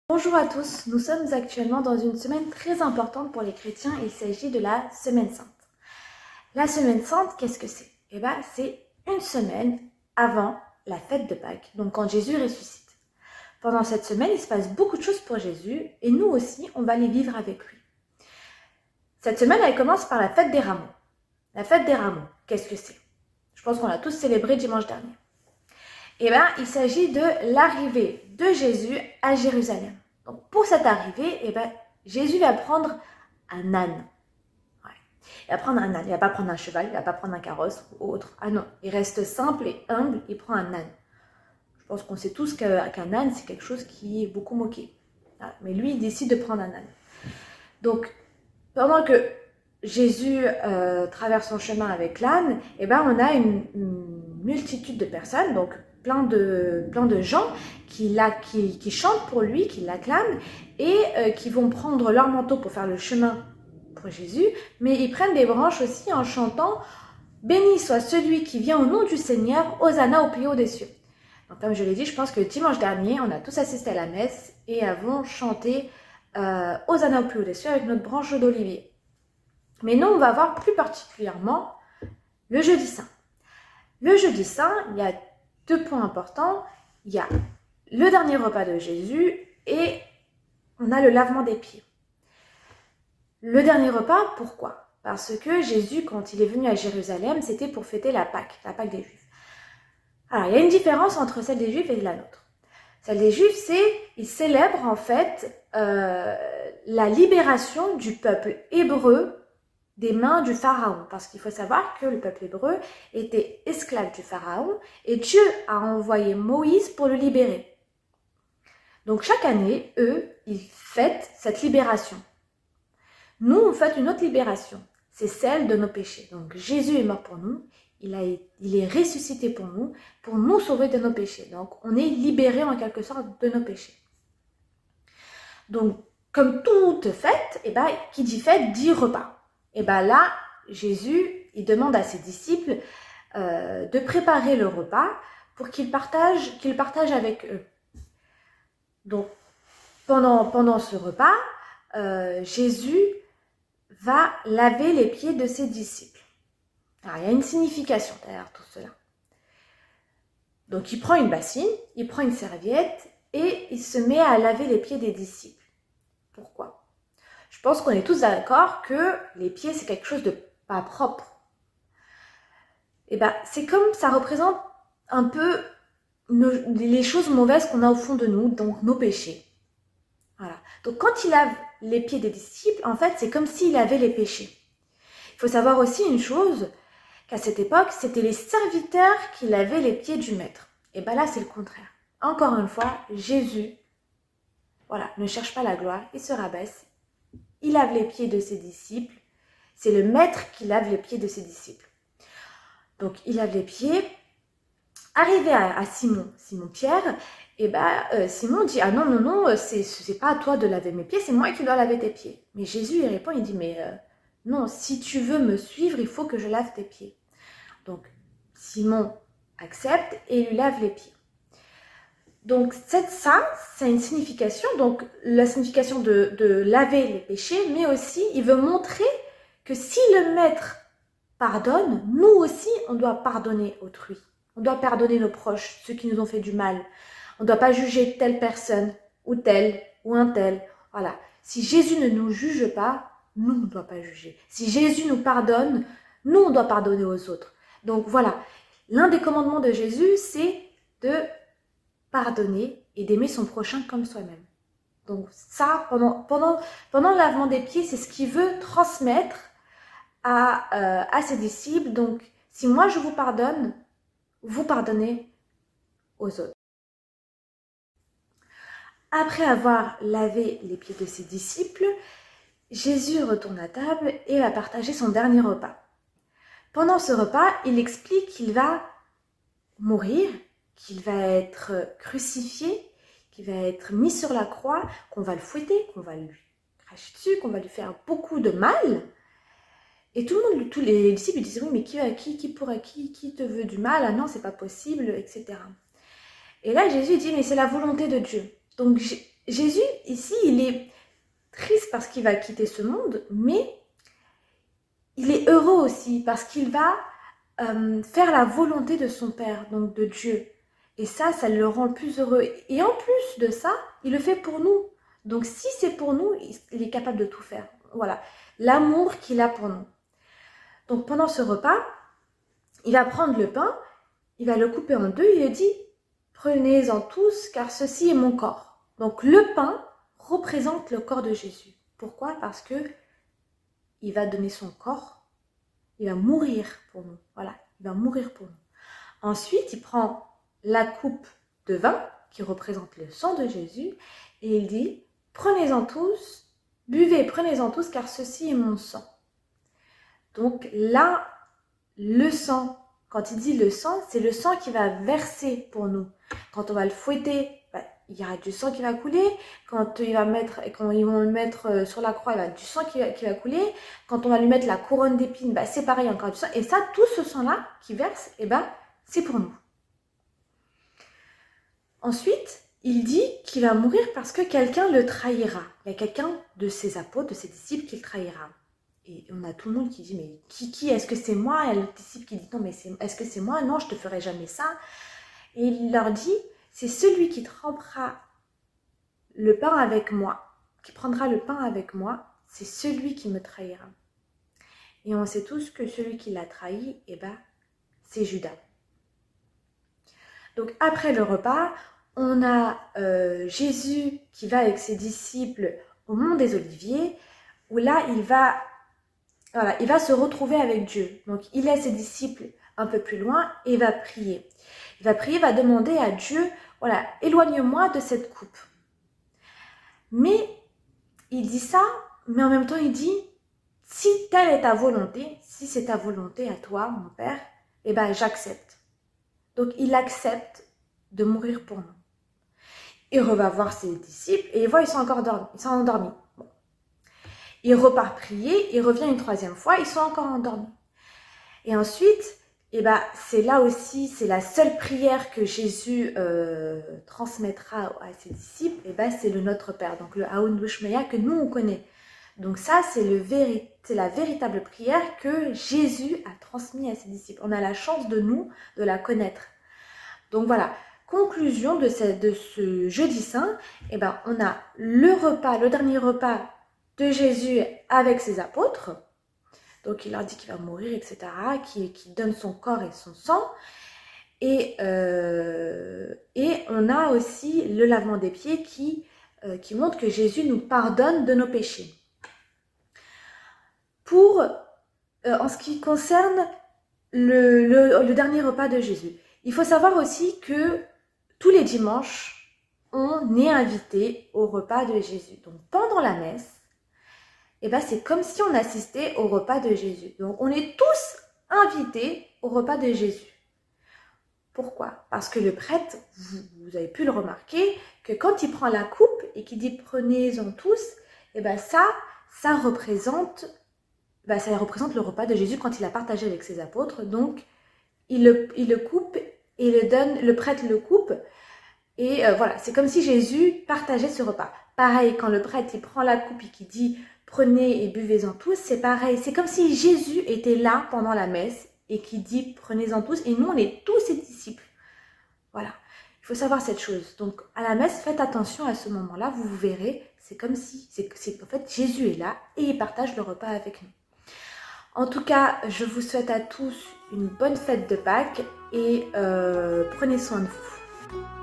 Bonjour à tous, nous sommes actuellement dans une semaine très importante pour les chrétiens, il s'agit de la Semaine Sainte. La Semaine Sainte, qu'est-ce que c'est? C'est une semaine avant la fête de Pâques, donc quand Jésus ressuscite. Pendant cette semaine, il se passe beaucoup de choses pour Jésus et nous aussi, on va les vivre avec lui. Cette semaine, elle commence par la fête des Rameaux. La fête des Rameaux, qu'est-ce que c'est? Je pense qu'on l'a tous célébré dimanche dernier. Il s'agit de l'arrivée de Jésus à Jérusalem. Donc, pour cette arrivée, Jésus va prendre un âne. Ouais. Il va prendre un âne, il ne va pas prendre un cheval, il ne va pas prendre un carrosse ou autre. Ah non, il reste simple et humble, il prend un âne. Je pense qu'on sait tous qu'un âne, c'est quelque chose qui est beaucoup moqué. Ah, mais lui, il décide de prendre un âne. Donc, pendant que Jésus traverse son chemin avec l'âne, on a une multitude de personnes, donc plein de gens qui chantent pour lui, qui l'acclament et qui vont prendre leur manteau pour faire le chemin pour Jésus, mais ils prennent des branches aussi en chantant « Béni soit celui qui vient au nom du Seigneur, Hosanna au plus haut des cieux ». Donc comme je l'ai dit, je pense que dimanche dernier, on a tous assisté à la messe et avons chanté Hosanna au plus haut des cieux avec notre branche d'olivier. Mais nous, on va voir plus particulièrement le jeudi saint. Le jeudi saint, il y a deux points importants. Il y a le dernier repas de Jésus et on a le lavement des pieds. Le dernier repas, pourquoi? Parce que Jésus, quand il est venu à Jérusalem, c'était pour fêter la Pâque des Juifs. Alors, il y a une différence entre celle des Juifs et la nôtre. Celle des Juifs, c'est ils célèbrent en fait la libération du peuple hébreu des mains du Pharaon. Parce qu'il faut savoir que le peuple hébreu était esclave du Pharaon et Dieu a envoyé Moïse pour le libérer. Donc chaque année, eux, ils fêtent cette libération. Nous, on fête une autre libération. C'est celle de nos péchés. Donc Jésus est mort pour nous. Il est ressuscité pour nous sauver de nos péchés. Donc on est libéré en quelque sorte de nos péchés. Donc comme toute fête, qui dit fête dit repas. Là, Jésus, il demande à ses disciples de préparer le repas pour qu'ils partagent avec eux. Donc, pendant ce repas, Jésus va laver les pieds de ses disciples. Alors, il y a une signification derrière tout cela. Donc, il prend une bassine, il prend une serviette et il se met à laver les pieds des disciples. Pourquoi ? Je pense qu'on est tous d'accord que les pieds, c'est quelque chose de pas propre. C'est comme ça représente un peu les choses mauvaises qu'on a au fond de nous, donc nos péchés. Voilà. Donc quand il lave les pieds des disciples, en fait, c'est comme s'il lavait les péchés. Il faut savoir aussi une chose, qu'à cette époque, c'était les serviteurs qui lavaient les pieds du maître. Là, c'est le contraire. Encore une fois, Jésus, ne cherche pas la gloire, il se rabaisse. Il lave les pieds de ses disciples. C'est le maître qui lave les pieds de ses disciples. Donc, il lave les pieds. Arrivé à Simon-Pierre, Simon dit « Ah non, c'est pas à toi de laver mes pieds, c'est moi qui dois laver tes pieds. » Mais Jésus, il répond, il dit « Mais non, si tu veux me suivre, il faut que je lave tes pieds. » Donc, Simon accepte et lui lave les pieds. Donc ça, c'est une signification, donc la signification de laver les péchés, mais aussi il veut montrer que si le maître pardonne, nous aussi on doit pardonner autrui. On doit pardonner nos proches, ceux qui nous ont fait du mal. On ne doit pas juger telle personne ou un tel. Voilà. Si Jésus ne nous juge pas, nous on ne doit pas juger. Si Jésus nous pardonne, nous on doit pardonner aux autres. Donc voilà, l'un des commandements de Jésus, c'est de pardonner et d'aimer son prochain comme soi-même. Donc ça, pendant le lavement des pieds, c'est ce qu'il veut transmettre à ses disciples. Donc, si moi je vous pardonne, vous pardonnez aux autres. Après avoir lavé les pieds de ses disciples, Jésus retourne à table et va partager son dernier repas. Pendant ce repas, il explique qu'il va mourir, qu'il va être crucifié, qu'il va être mis sur la croix, qu'on va le fouetter, qu'on va lui cracher dessus, qu'on va lui faire beaucoup de mal, Et tout le monde, tous les disciples lui disaient, oui, mais qui te veut du mal? Ah non, c'est pas possible, etc. Et là, Jésus dit, mais c'est la volonté de Dieu. Donc Jésus, ici, il est triste parce qu'il va quitter ce monde, mais il est heureux aussi parce qu'il va faire la volonté de son Père, donc de Dieu. Et ça le rend le plus heureux. Et en plus de ça, il le fait pour nous. Donc si c'est pour nous, il est capable de tout faire. Voilà, l'amour qu'il a pour nous. Donc pendant ce repas, il va prendre le pain, il va le couper en deux, il dit « Prenez-en tous, car ceci est mon corps ». Donc le pain représente le corps de Jésus. Pourquoi? Parce que il va donner son corps, il va mourir pour nous. Voilà, il va mourir pour nous. Ensuite, il prend la coupe de vin qui représente le sang de Jésus et il dit « Prenez-en tous, buvez, prenez-en tous, car ceci est mon sang ». Donc là, le sang, quand il dit le sang, c'est le sang qui va verser pour nous. Quand on va le fouetter, il y aura du sang qui va couler. Quand ils vont le mettre sur la croix, il y aura du sang qui va couler. Quand on va lui mettre la couronne d'épines, c'est pareil, encore du sang. Et ça, tout ce sang-là qui verse, c'est pour nous. Ensuite, il dit qu'il va mourir parce que quelqu'un le trahira. Il y a quelqu'un de ses apôtres, de ses disciples qui le trahira. Et on a tout le monde qui dit, mais qui est-ce que c'est moi? Il y a le disciple qui dit, non, mais est-ce que c'est moi? Non, je te ferai jamais ça. Et il leur dit, c'est celui qui trempera le pain avec moi, qui prendra le pain avec moi, c'est celui qui me trahira. Et on sait tous que celui qui l'a trahi, c'est Judas. Donc après le repas, on a Jésus qui va avec ses disciples au mont des Oliviers, où là, il va se retrouver avec Dieu. Donc il laisse ses disciples un peu plus loin et va prier. Il va prier, va demander à Dieu, voilà, éloigne-moi de cette coupe. Mais il dit ça, mais en même temps il dit, si telle est ta volonté, si c'est ta volonté à toi, mon Père, j'accepte. Donc il accepte de mourir pour nous. Il va voir ses disciples et il voit ils sont endormis. Bon. Il repart prier, il revient une troisième fois, ils sont encore endormis. Et ensuite, c'est là aussi, c'est la seule prière que Jésus transmettra à ses disciples, c'est le Notre Père, donc le Aoun Shmeya que nous on connaît. Donc ça, c'est la véritable prière que Jésus a transmise à ses disciples. On a la chance de la connaître. Donc voilà, conclusion de ce jeudi saint, on a le dernier repas de Jésus avec ses apôtres. Donc il leur dit qu'il va mourir, etc., qui donne son corps et son sang. Et on a aussi le lavement des pieds qui montre que Jésus nous pardonne de nos péchés. En ce qui concerne le dernier repas de Jésus, il faut savoir aussi que tous les dimanches, on est invité au repas de Jésus. Donc pendant la messe, c'est comme si on assistait au repas de Jésus. Donc on est tous invités au repas de Jésus. Pourquoi? Parce que le prêtre, vous avez pu le remarquer, que quand il prend la coupe et qu'il dit prenez-en tous, ça représente le repas de Jésus quand il a partagé avec ses apôtres. Donc il le coupe et le prêtre le coupe. Et voilà, c'est comme si Jésus partageait ce repas. Pareil, quand le prêtre il prend la coupe et qu'il dit prenez et buvez-en tous, c'est pareil. C'est comme si Jésus était là pendant la messe et qui dit prenez-en tous. Et nous, on est tous ses disciples. Voilà, il faut savoir cette chose. Donc à la messe, faites attention à ce moment-là. Vous verrez, c'est comme si, en fait, Jésus est là et il partage le repas avec nous. En tout cas, je vous souhaite à tous une bonne fête de Pâques et prenez soin de vous.